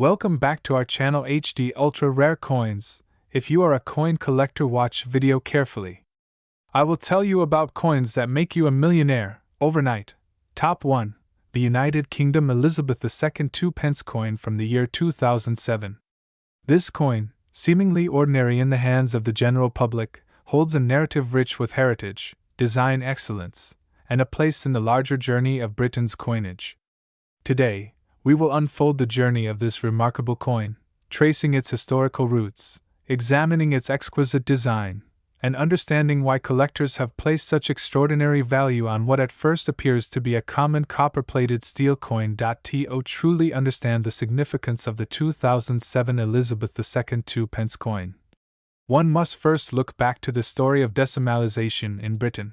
Welcome back to our channel HD Ultra Rare Coins. If you are a coin collector, watch video carefully. I will tell you about coins that make you a millionaire overnight. Top 1. The United Kingdom Elizabeth II 2 pence coin from the year 2007. This coin, seemingly ordinary in the hands of the general public, holds a narrative rich with heritage, design excellence, and a place in the larger journey of Britain's coinage. Today, we will unfold the journey of this remarkable coin, tracing its historical roots, examining its exquisite design, and understanding why collectors have placed such extraordinary value on what at first appears to be a common copper-plated steel coin. To truly understand the significance of the 2007 Elizabeth II 2 pence coin, one must first look back to the story of decimalisation in Britain.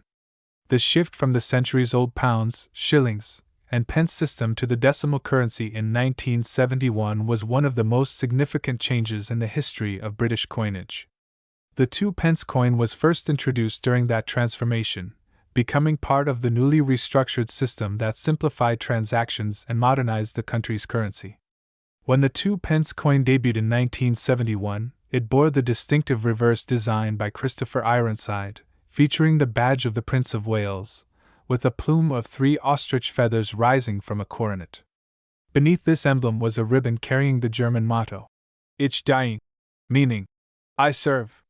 The shift from the centuries-old pounds, shillings, and pence system to the decimal currency in 1971 was one of the most significant changes in the history of British coinage. The 2 pence coin was first introduced during that transformation, becoming part of the newly restructured system that simplified transactions and modernized the country's currency. When the 2 pence coin debuted in 1971, it bore the distinctive reverse design by Christopher Ironside, featuring the badge of the Prince of Wales, with a plume of 3 ostrich feathers rising from a coronet. Beneath this emblem was a ribbon carrying the German motto, Ich diene, meaning, I serve.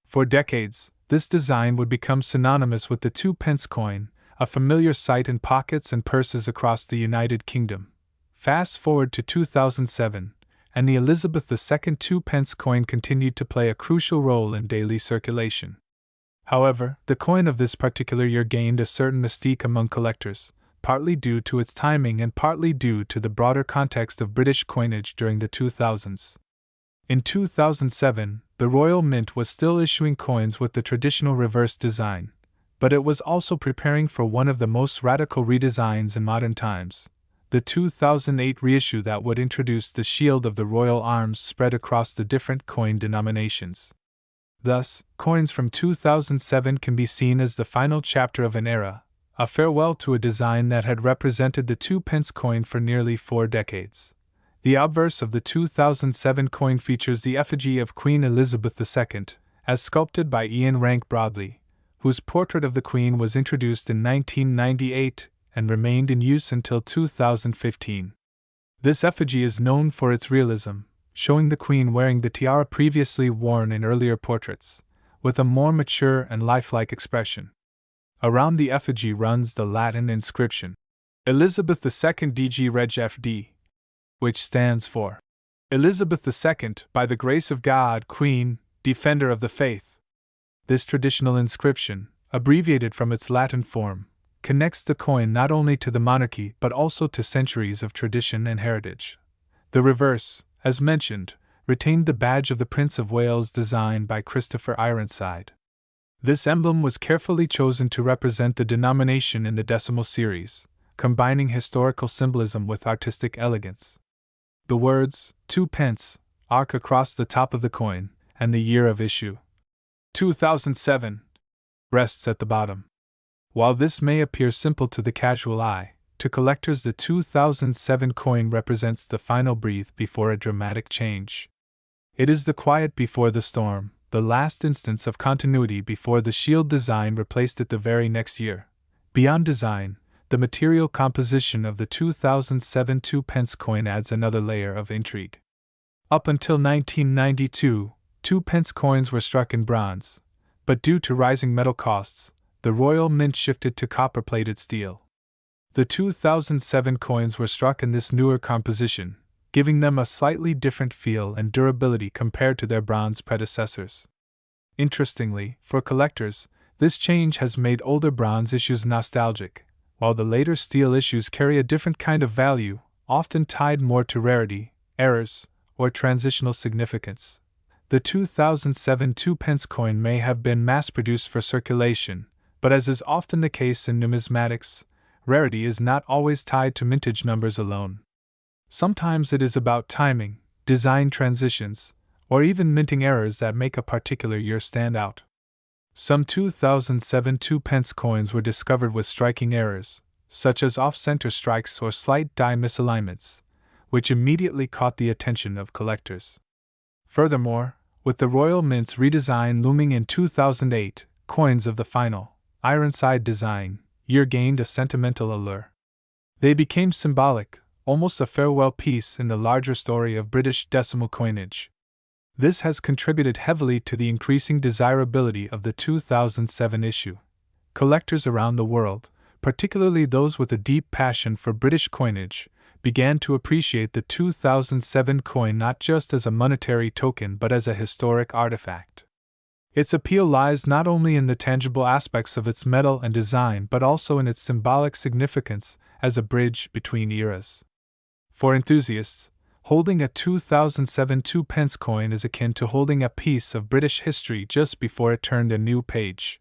For decades, this design would become synonymous with the 2 pence coin, a familiar sight in pockets and purses across the United Kingdom. Fast forward to 2007, and the Elizabeth II 2 pence coin continued to play a crucial role in daily circulation. However, the coin of this particular year gained a certain mystique among collectors, partly due to its timing and partly due to the broader context of British coinage during the 2000s. In 2007, the Royal Mint was still issuing coins with the traditional reverse design, but it was also preparing for one of the most radical redesigns in modern times, the 2008 reissue that would introduce the shield of the royal arms spread across the different coin denominations. Thus, coins from 2007 can be seen as the final chapter of an era, a farewell to a design that had represented the 2 pence coin for nearly 4 decades. The obverse of the 2007 coin features the effigy of Queen Elizabeth II, as sculpted by Ian Rank Broadley, whose portrait of the Queen was introduced in 1998 and remained in use until 2015. This effigy is known for its realism, showing the Queen wearing the tiara previously worn in earlier portraits, with a more mature and lifelike expression. Around the effigy runs the Latin inscription, Elizabeth II DG Reg FD, which stands for Elizabeth II, by the grace of God, Queen, Defender of the Faith. This traditional inscription, abbreviated from its Latin form, connects the coin not only to the monarchy but also to centuries of tradition and heritage. The reverse, as mentioned, retained the badge of the Prince of Wales designed by Christopher Ironside. This emblem was carefully chosen to represent the denomination in the decimal series, combining historical symbolism with artistic elegance. The words, 2 pence, arc across the top of the coin, and the year of issue, 2007, rests at the bottom. While this may appear simple to the casual eye, to collectors the 2007 coin represents the final breath before a dramatic change. It is the quiet before the storm, the last instance of continuity before the shield design replaced it the very next year. Beyond design, the material composition of the 2007 2 pence coin adds another layer of intrigue. Up until 1992, 2 pence coins were struck in bronze, but due to rising metal costs, the Royal Mint shifted to copper-plated steel. The 2007 coins were struck in this newer composition, giving them a slightly different feel and durability compared to their bronze predecessors. Interestingly, for collectors, this change has made older bronze issues nostalgic, while the later steel issues carry a different kind of value, often tied more to rarity, errors, or transitional significance. The 2007 2 pence coin may have been mass-produced for circulation, but as is often the case in numismatics, rarity is not always tied to mintage numbers alone. Sometimes it is about timing, design transitions, or even minting errors that make a particular year stand out. Some 2007 2 pence coins were discovered with striking errors, such as off-center strikes or slight die misalignments, which immediately caught the attention of collectors. Furthermore, with the Royal Mint's redesign looming in 2008, coins of the final, Ironside design year gained a sentimental allure. They became symbolic, almost a farewell piece in the larger story of British decimal coinage. This has contributed heavily to the increasing desirability of the 2007 issue. Collectors around the world, particularly those with a deep passion for British coinage, began to appreciate the 2007 coin not just as a monetary token but as a historic artifact. Its appeal lies not only in the tangible aspects of its metal and design but also in its symbolic significance as a bridge between eras. For enthusiasts, holding a 2007 2-pence coin is akin to holding a piece of British history just before it turned a new page.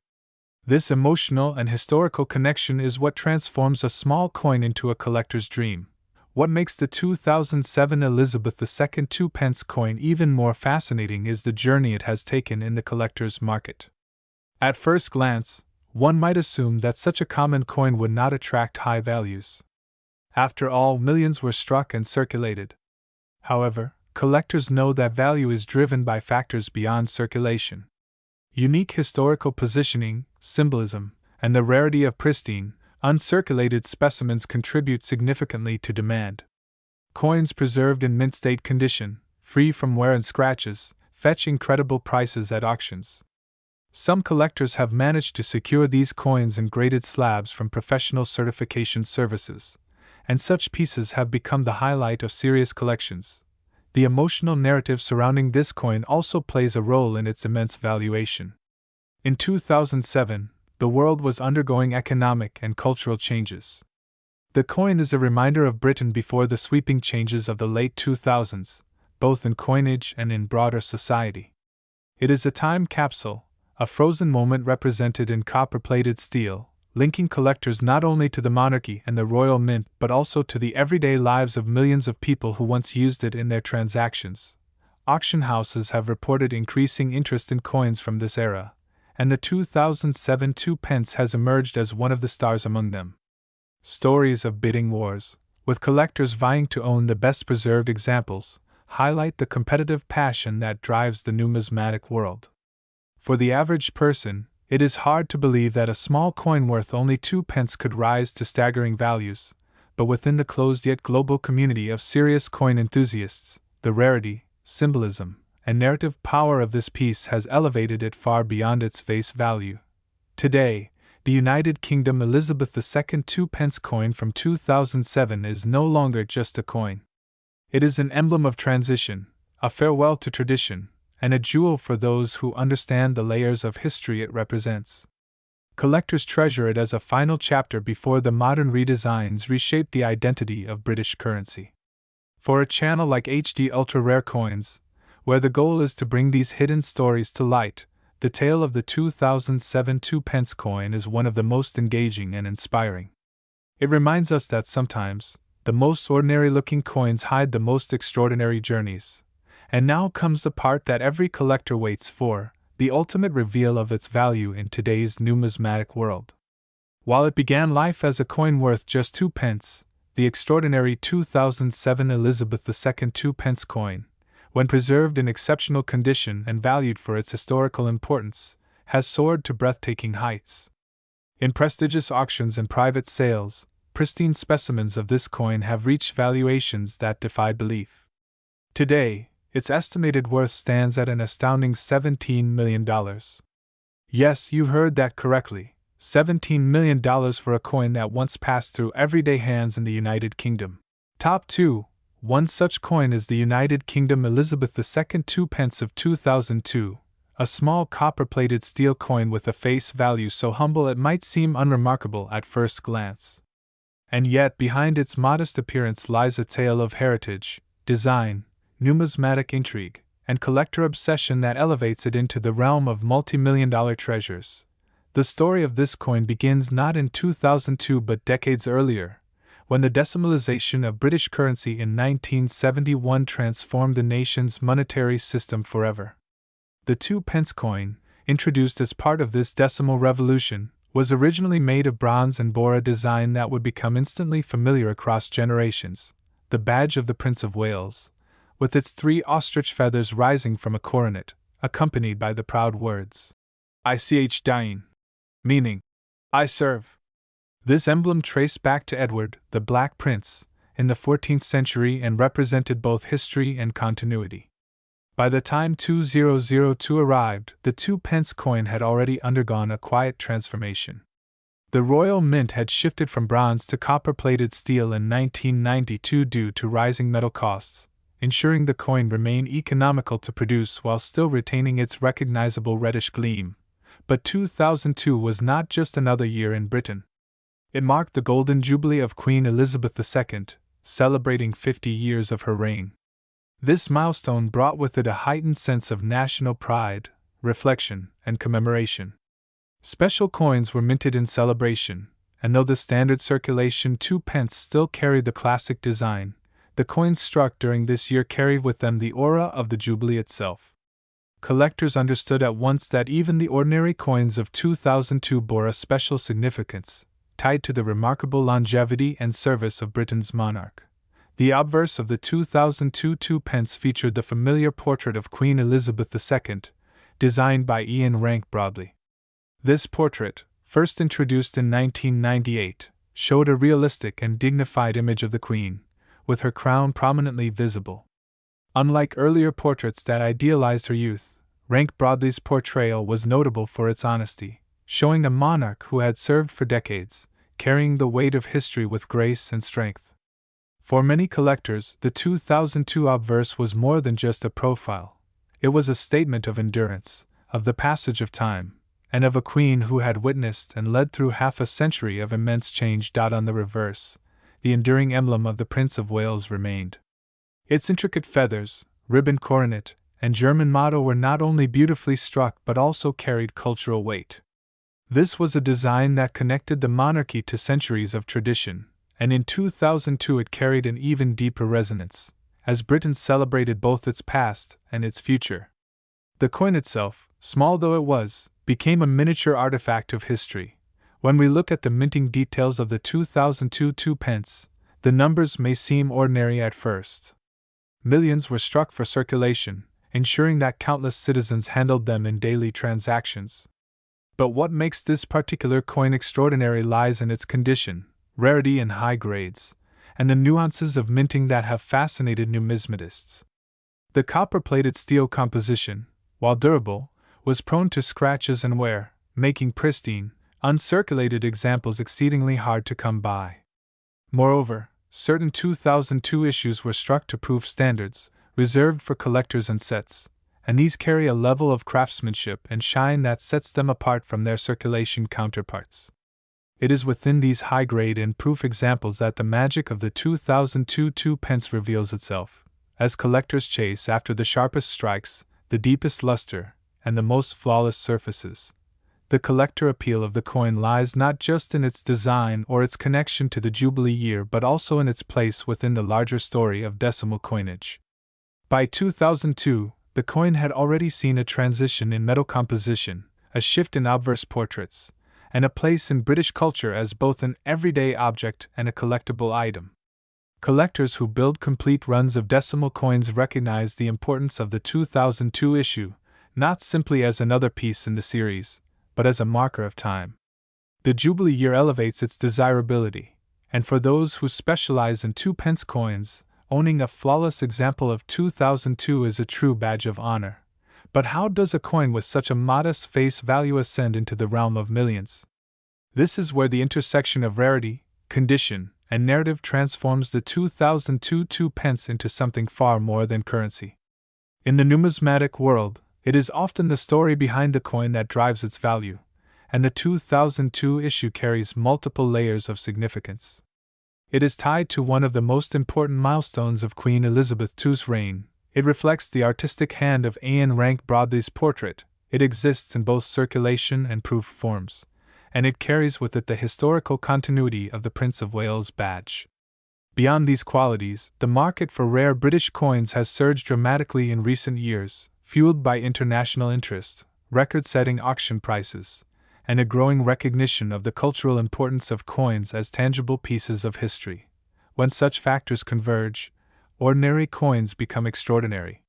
This emotional and historical connection is what transforms a small coin into a collector's dream. What makes the 2007 Elizabeth II 2-pence coin even more fascinating is the journey it has taken in the collector's market. At first glance, one might assume that such a common coin would not attract high values. After all, millions were struck and circulated. However, collectors know that value is driven by factors beyond circulation. Unique historical positioning, symbolism, and the rarity of pristine, uncirculated specimens contribute significantly to demand. Coins preserved in mint state condition, free from wear and scratches, fetch incredible prices at auctions. Some collectors have managed to secure these coins in graded slabs from professional certification services, and such pieces have become the highlight of serious collections. The emotional narrative surrounding this coin also plays a role in its immense valuation. In 2007, the world was undergoing economic and cultural changes. The coin is a reminder of Britain before the sweeping changes of the late 2000s, both in coinage and in broader society. It is a time capsule, a frozen moment represented in copper-plated steel, linking collectors not only to the monarchy and the Royal Mint but also to the everyday lives of millions of people who once used it in their transactions. Auction houses have reported increasing interest in coins from this era, and the 2007 2-pence has emerged as one of the stars among them. Stories of bidding wars, with collectors vying to own the best-preserved examples, highlight the competitive passion that drives the numismatic world. For the average person, it is hard to believe that a small coin worth only 2-pence could rise to staggering values, but within the closed yet global community of serious coin enthusiasts, the rarity, symbolism, and narrative power of this piece has elevated it far beyond its face value. Today, the United Kingdom Elizabeth II 2-pence coin from 2007 is no longer just a coin. It is an emblem of transition, a farewell to tradition, and a jewel for those who understand the layers of history it represents. Collectors treasure it as a final chapter before the modern redesigns reshape the identity of British currency. For a channel like HD Ultra Rare Coins, where the goal is to bring these hidden stories to light, the tale of the 2007 2-pence coin is one of the most engaging and inspiring. It reminds us that sometimes, the most ordinary-looking coins hide the most extraordinary journeys. And now comes the part that every collector waits for, the ultimate reveal of its value in today's numismatic world. While it began life as a coin worth just 2-pence, the extraordinary 2007 Elizabeth II 2-pence coin, when preserved in exceptional condition and valued for its historical importance, has soared to breathtaking heights. In prestigious auctions and private sales, pristine specimens of this coin have reached valuations that defy belief. Today, its estimated worth stands at an astounding $17 million. Yes, you heard that correctly, $17 million for a coin that once passed through everyday hands in the United Kingdom. Top 2. One such coin is the United Kingdom Elizabeth II 2-pence of 2002, a small copper-plated steel coin with a face value so humble it might seem unremarkable at first glance. And yet behind its modest appearance lies a tale of heritage, design, numismatic intrigue, and collector obsession that elevates it into the realm of multi-million-dollar treasures. The story of this coin begins not in 2002 but decades earlier, when the decimalization of British currency in 1971 transformed the nation's monetary system forever. The 2-pence coin, introduced as part of this decimal revolution, was originally made of bronze and bore a design that would become instantly familiar across generations, the badge of the Prince of Wales, with its 3 ostrich feathers rising from a coronet, accompanied by the proud words, "Ich diene," meaning, "I serve." This emblem traced back to Edward, the Black Prince, in the 14th century and represented both history and continuity. By the time 2002 arrived, the 2 pence coin had already undergone a quiet transformation. The Royal Mint had shifted from bronze to copper-plated steel in 1992 due to rising metal costs, ensuring the coin remained economical to produce while still retaining its recognizable reddish gleam. But 2002 was not just another year in Britain. It marked the Golden Jubilee of Queen Elizabeth II, celebrating 50 years of her reign. This milestone brought with it a heightened sense of national pride, reflection, and commemoration. Special coins were minted in celebration, and though the standard circulation 2 pence still carried the classic design, the coins struck during this year carried with them the aura of the Jubilee itself. Collectors understood at once that even the ordinary coins of 2002 bore a special significance, tied to the remarkable longevity and service of Britain's monarch. The obverse of the 2002 2 pence featured the familiar portrait of Queen Elizabeth II, designed by Ian Rank Broadley. This portrait, first introduced in 1998, showed a realistic and dignified image of the Queen, with her crown prominently visible. Unlike earlier portraits that idealized her youth, Rank Broadley's portrayal was notable for its honesty, showing a monarch who had served for decades, carrying the weight of history with grace and strength. For many collectors, the 2002 obverse was more than just a profile. It was a statement of endurance, of the passage of time, and of a queen who had witnessed and led through half a century of immense change. On the reverse, the enduring emblem of the Prince of Wales remained. Its intricate feathers, ribbon coronet, and German motto were not only beautifully struck but also carried cultural weight. This was a design that connected the monarchy to centuries of tradition, and in 2002 it carried an even deeper resonance, as Britain celebrated both its past and its future. The coin itself, small though it was, became a miniature artifact of history. When we look at the minting details of the 2002 2 pence, the numbers may seem ordinary at first. Millions were struck for circulation, ensuring that countless citizens handled them in daily transactions. But what makes this particular coin extraordinary lies in its condition, rarity and high grades, and the nuances of minting that have fascinated numismatists. The copper-plated steel composition, while durable, was prone to scratches and wear, making pristine, uncirculated examples exceedingly hard to come by. Moreover, certain 2002 issues were struck to proof standards, reserved for collectors and sets, and these carry a level of craftsmanship and shine that sets them apart from their circulation counterparts. It is within these high-grade and proof examples that the magic of the 2002 2 pence reveals itself, as collectors chase after the sharpest strikes, the deepest luster, and the most flawless surfaces. The collector appeal of the coin lies not just in its design or its connection to the Jubilee year but also in its place within the larger story of decimal coinage. By 2002, the coin had already seen a transition in metal composition, a shift in obverse portraits, and a place in British culture as both an everyday object and a collectible item. Collectors who build complete runs of decimal coins recognize the importance of the 2002 issue, not simply as another piece in the series, but as a marker of time. The Jubilee year elevates its desirability, and for those who specialize in 2 pence coins, owning a flawless example of 2002 is a true badge of honor. But how does a coin with such a modest face value ascend into the realm of millions? This is where the intersection of rarity, condition, and narrative transforms the 2002 2 pence into something far more than currency. In the numismatic world, it is often the story behind the coin that drives its value, and the 2002 issue carries multiple layers of significance. It is tied to one of the most important milestones of Queen Elizabeth II's reign. It reflects the artistic hand of Ian Rank Broadley's portrait. It exists in both circulation and proof forms, and it carries with it the historical continuity of the Prince of Wales badge. Beyond these qualities, the market for rare British coins has surged dramatically in recent years, fueled by international interest, record-setting auction prices, and a growing recognition of the cultural importance of coins as tangible pieces of history. When such factors converge, ordinary coins become extraordinary.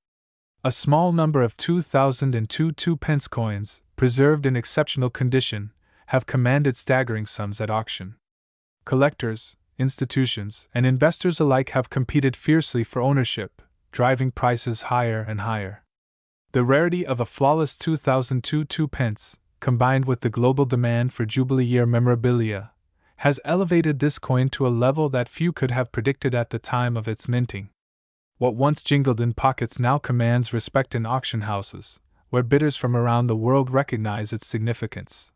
A small number of 2002 2-pence coins, preserved in exceptional condition, have commanded staggering sums at auction. Collectors, institutions, and investors alike have competed fiercely for ownership, driving prices higher and higher. The rarity of a flawless 2002 2-pence, combined with the global demand for Jubilee Year memorabilia, has elevated this coin to a level that few could have predicted at the time of its minting. What once jingled in pockets now commands respect in auction houses, where bidders from around the world recognize its significance.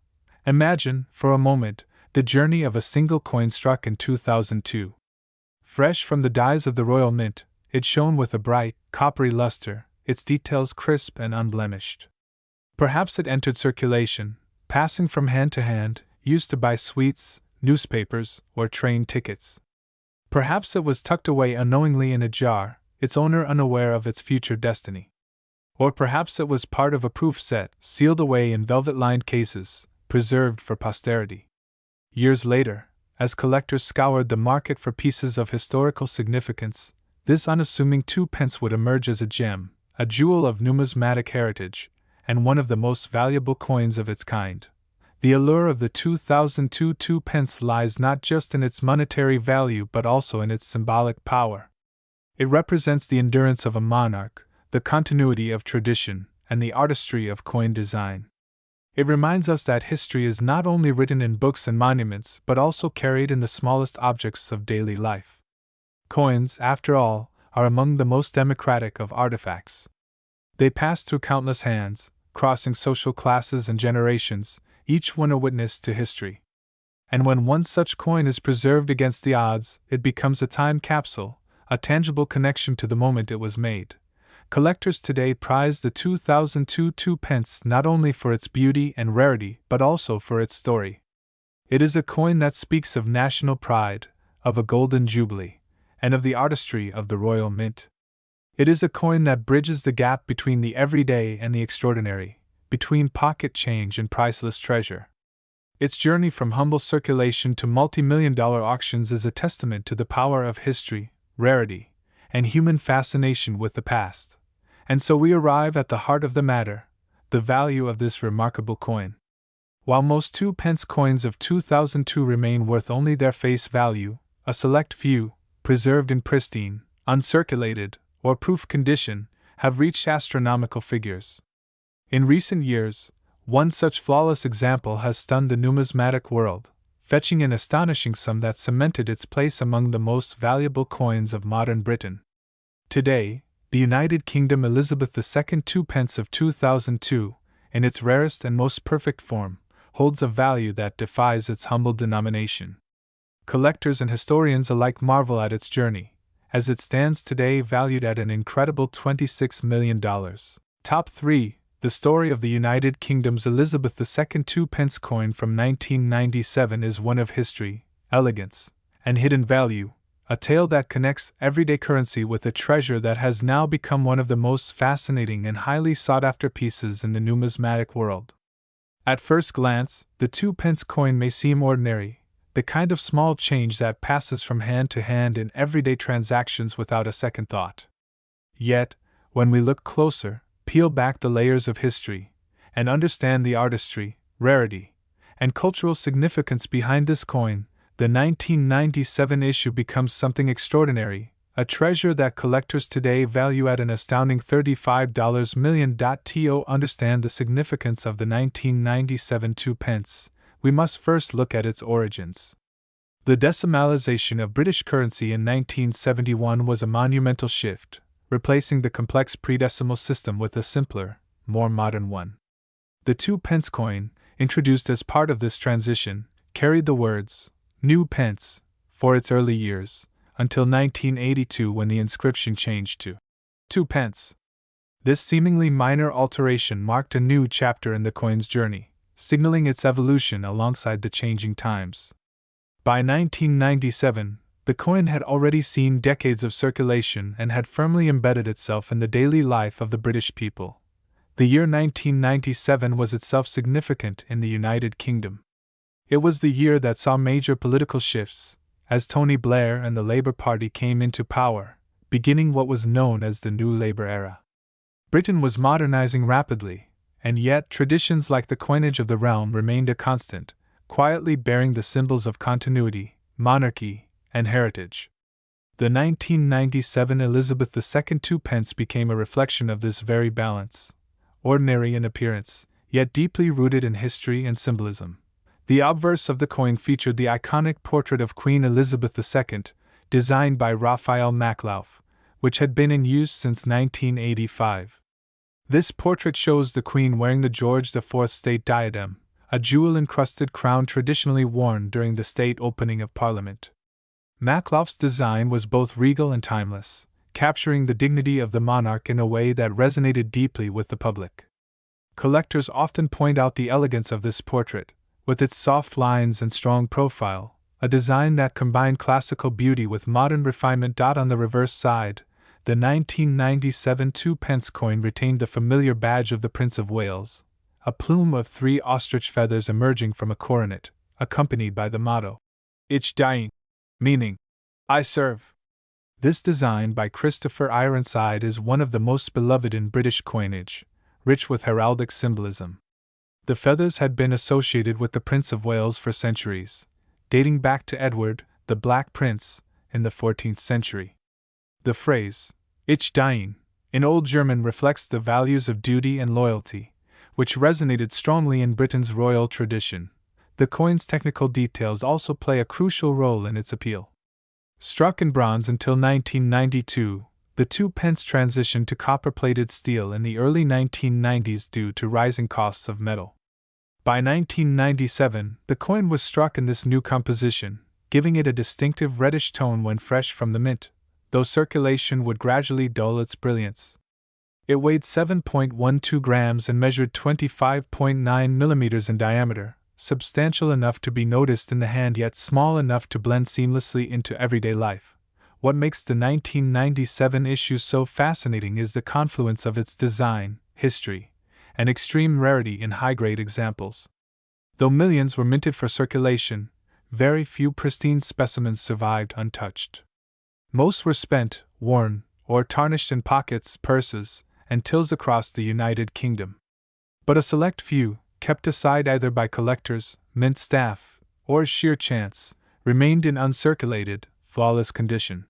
Imagine, for a moment, the journey of a single coin struck in 2002. Fresh from the dies of the Royal Mint, it shone with a bright, coppery luster, its details crisp and unblemished. Perhaps it entered circulation, passing from hand to hand, used to buy sweets, newspapers, or train tickets. Perhaps it was tucked away unknowingly in a jar, its owner unaware of its future destiny. Or perhaps it was part of a proof set, sealed away in velvet-lined cases, preserved for posterity. Years later, as collectors scoured the market for pieces of historical significance, this unassuming 2-pence would emerge as a gem, a jewel of numismatic heritage, and one of the most valuable coins of its kind. The allure of the 2002 2-pence lies not just in its monetary value but also in its symbolic power. It represents the endurance of a monarch, the continuity of tradition, and the artistry of coin design. It reminds us that history is not only written in books and monuments but also carried in the smallest objects of daily life. Coins, after all, are among the most democratic of artifacts. They pass through countless hands, crossing social classes and generations, each one a witness to history. And when one such coin is preserved against the odds, it becomes a time capsule, a tangible connection to the moment it was made. Collectors today prize the 2002 2-pence not only for its beauty and rarity but also for its story. It is a coin that speaks of national pride, of a golden jubilee, and of the artistry of the Royal Mint. It is a coin that bridges the gap between the everyday and the extraordinary, between pocket change and priceless treasure. Its journey from humble circulation to multi-million-dollar auctions is a testament to the power of history, rarity, and human fascination with the past. And so we arrive at the heart of the matter, the value of this remarkable coin. While most 2-pence coins of 2002 remain worth only their face value, a select few, preserved in pristine, uncirculated, or proof condition, have reached astronomical figures. In recent years, one such flawless example has stunned the numismatic world, fetching an astonishing sum that cemented its place among the most valuable coins of modern Britain. Today, the United Kingdom Elizabeth II 2-pence of 2002, in its rarest and most perfect form, holds a value that defies its humble denomination. Collectors and historians alike marvel at its journey, as it stands today valued at an incredible $26 million. Top 3. The story of the United Kingdom's Elizabeth II 2-pence coin from 1997 is one of history, elegance, and hidden value, a tale that connects everyday currency with a treasure that has now become one of the most fascinating and highly sought-after pieces in the numismatic world. At first glance, the 2-pence coin may seem ordinary, the kind of small change that passes from hand to hand in everyday transactions without a second thought. Yet, when we look closer, peel back the layers of history, and understand the artistry, rarity, and cultural significance behind this coin, the 1997 issue becomes something extraordinary, a treasure that collectors today value at an astounding $35 million. To understand the significance of the 1997 2-pence, we must first look at its origins. The decimalization of British currency in 1971 was a monumental shift, replacing the complex pre-decimal system with a simpler, more modern one. The 2-pence coin, introduced as part of this transition, carried the words, "New pence," for its early years, until 1982 when the inscription changed to 2 pence. This seemingly minor alteration marked a new chapter in the coin's journey, signaling its evolution alongside the changing times. By 1997, the coin had already seen decades of circulation and had firmly embedded itself in the daily life of the British people. The year 1997 was itself significant in the United Kingdom. It was the year that saw major political shifts, as Tony Blair and the Labour Party came into power, beginning what was known as the New Labour era. Britain was modernizing rapidly, and yet traditions like the coinage of the realm remained a constant, quietly bearing the symbols of continuity, monarchy, and heritage. The 1997 Elizabeth II 2 pence became a reflection of this very balance, ordinary in appearance, yet deeply rooted in history and symbolism. The obverse of the coin featured the iconic portrait of Queen Elizabeth II, designed by Raphael Maklauf, which had been in use since 1985. This portrait shows the Queen wearing the George IV state diadem, a jewel-encrusted crown traditionally worn during the state opening of Parliament. Maklauf's design was both regal and timeless, capturing the dignity of the monarch in a way that resonated deeply with the public. Collectors often point out the elegance of this portrait, with its soft lines and strong profile, a design that combined classical beauty with modern refinement. On the reverse side, the 1997 2 pence coin retained the familiar badge of the Prince of Wales, a plume of 3 ostrich feathers emerging from a coronet, accompanied by the motto, Ich diene, meaning, I serve. This design by Christopher Ironside is one of the most beloved in British coinage, rich with heraldic symbolism. The feathers had been associated with the Prince of Wales for centuries, dating back to Edward, the Black Prince, in the 14th century. The phrase, Ich diene, in Old German reflects the values of duty and loyalty, which resonated strongly in Britain's royal tradition. The coin's technical details also play a crucial role in its appeal. Struck in bronze until 1992, the 2 pence transitioned to copper-plated steel in the early 1990s due to rising costs of metal. By 1997, the coin was struck in this new composition, giving it a distinctive reddish tone when fresh from the mint, though circulation would gradually dull its brilliance. It weighed 7.12 grams and measured 25.9 millimeters in diameter, substantial enough to be noticed in the hand yet small enough to blend seamlessly into everyday life. What makes the 1997 issue so fascinating is the confluence of its design, history, and extreme rarity in high-grade examples. Though millions were minted for circulation, very few pristine specimens survived untouched. Most were spent, worn, or tarnished in pockets, purses, and tills across the United Kingdom. But a select few, kept aside either by collectors, mint staff, or sheer chance, remained in uncirculated, flawless condition.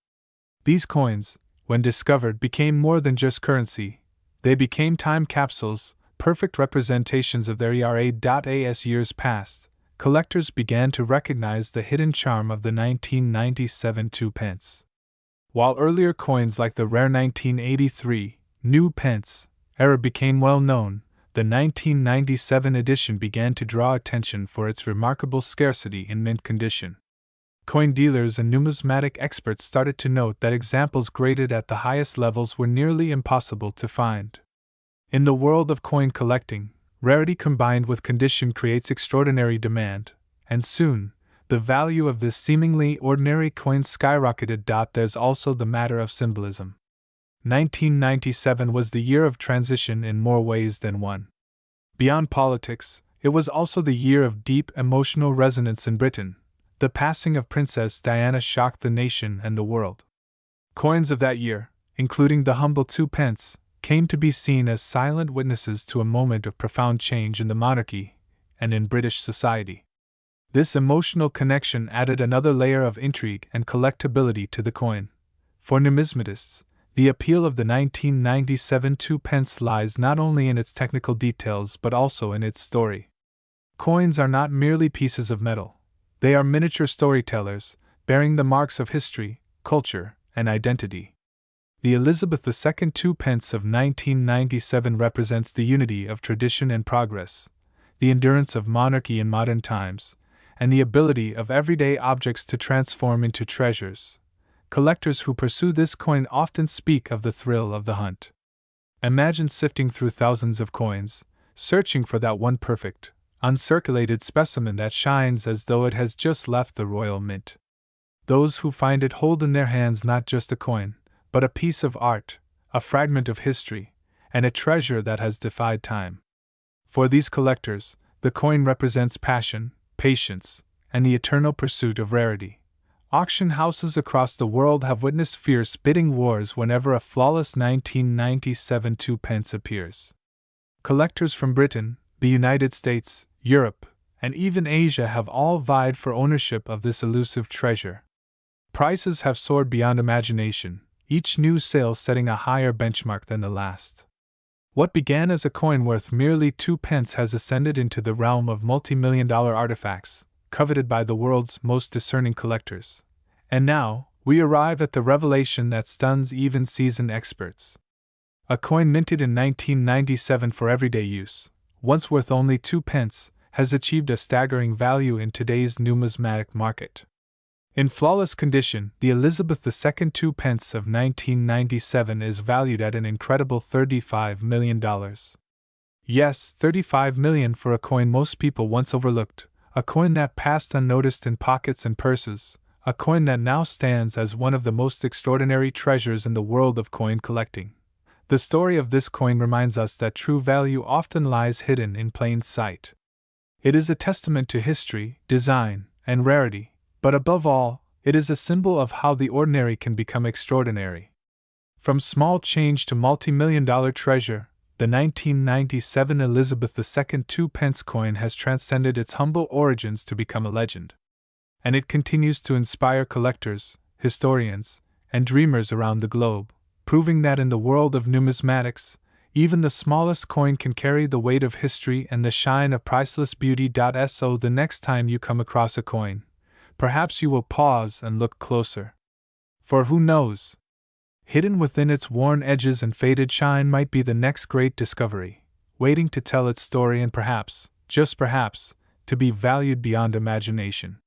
These coins, when discovered, became more than just currency. They became time capsules, perfect representations of their era.as years past. Collectors began to recognize the hidden charm of the 1997 2 pence. While earlier coins like the rare 1983 new pence era became well known, the 1997 edition began to draw attention for its remarkable scarcity in mint condition. Coin dealers and numismatic experts started to note that examples graded at the highest levels were nearly impossible to find. In the world of coin collecting, rarity combined with condition creates extraordinary demand, and soon, the value of this seemingly ordinary coin skyrocketed. There's also the matter of symbolism. 1997 was the year of transition in more ways than one. Beyond politics, it was also the year of deep emotional resonance in Britain. The passing of Princess Diana shocked the nation and the world. Coins of that year, including the humble 2 pence, came to be seen as silent witnesses to a moment of profound change in the monarchy and in British society. This emotional connection added another layer of intrigue and collectability to the coin. For numismatists, the appeal of the 1997 2 pence lies not only in its technical details but also in its story. Coins are not merely pieces of metal. They are miniature storytellers, bearing the marks of history, culture, and identity. The Elizabeth II 2 pence of 1997 represents the unity of tradition and progress, the endurance of monarchy in modern times, and the ability of everyday objects to transform into treasures. Collectors who pursue this coin often speak of the thrill of the hunt. Imagine sifting through thousands of coins, searching for that one perfect, uncirculated specimen that shines as though it has just left the royal mint. Those who find it hold in their hands not just a coin, but a piece of art, a fragment of history, and a treasure that has defied time. For these collectors, the coin represents passion, patience, and the eternal pursuit of rarity, Auction houses across the world have witnessed fierce bidding wars whenever a flawless 1997 2p appears. Collectors from Britain, the United States, Europe, and even Asia have all vied for ownership of this elusive treasure. Prices have soared beyond imagination, each new sale setting a higher benchmark than the last. What began as a coin worth merely 2p has ascended into the realm of multi-million-dollar artifacts, coveted by the world's most discerning collectors. And now, we arrive at the revelation that stuns even seasoned experts. A coin minted in 1997 for everyday use, once worth only 2p, has achieved a staggering value in today's numismatic market. In flawless condition, the Elizabeth II 2p of 1997 is valued at an incredible $35 million. Yes, $35 million for a coin most people once overlooked, a coin that passed unnoticed in pockets and purses, a coin that now stands as one of the most extraordinary treasures in the world of coin collecting. The story of this coin reminds us that true value often lies hidden in plain sight. It is a testament to history, design, and rarity, but above all, it is a symbol of how the ordinary can become extraordinary. From small change to multi-million-dollar treasure, the 1997 Elizabeth II 2p coin has transcended its humble origins to become a legend. And it continues to inspire collectors, historians, and dreamers around the globe, proving that in the world of numismatics, even the smallest coin can carry the weight of history and the shine of priceless beauty. So the next time you come across a coin, perhaps you will pause and look closer. For who knows? Hidden within its worn edges and faded shine might be the next great discovery, waiting to tell its story and perhaps, just perhaps, to be valued beyond imagination.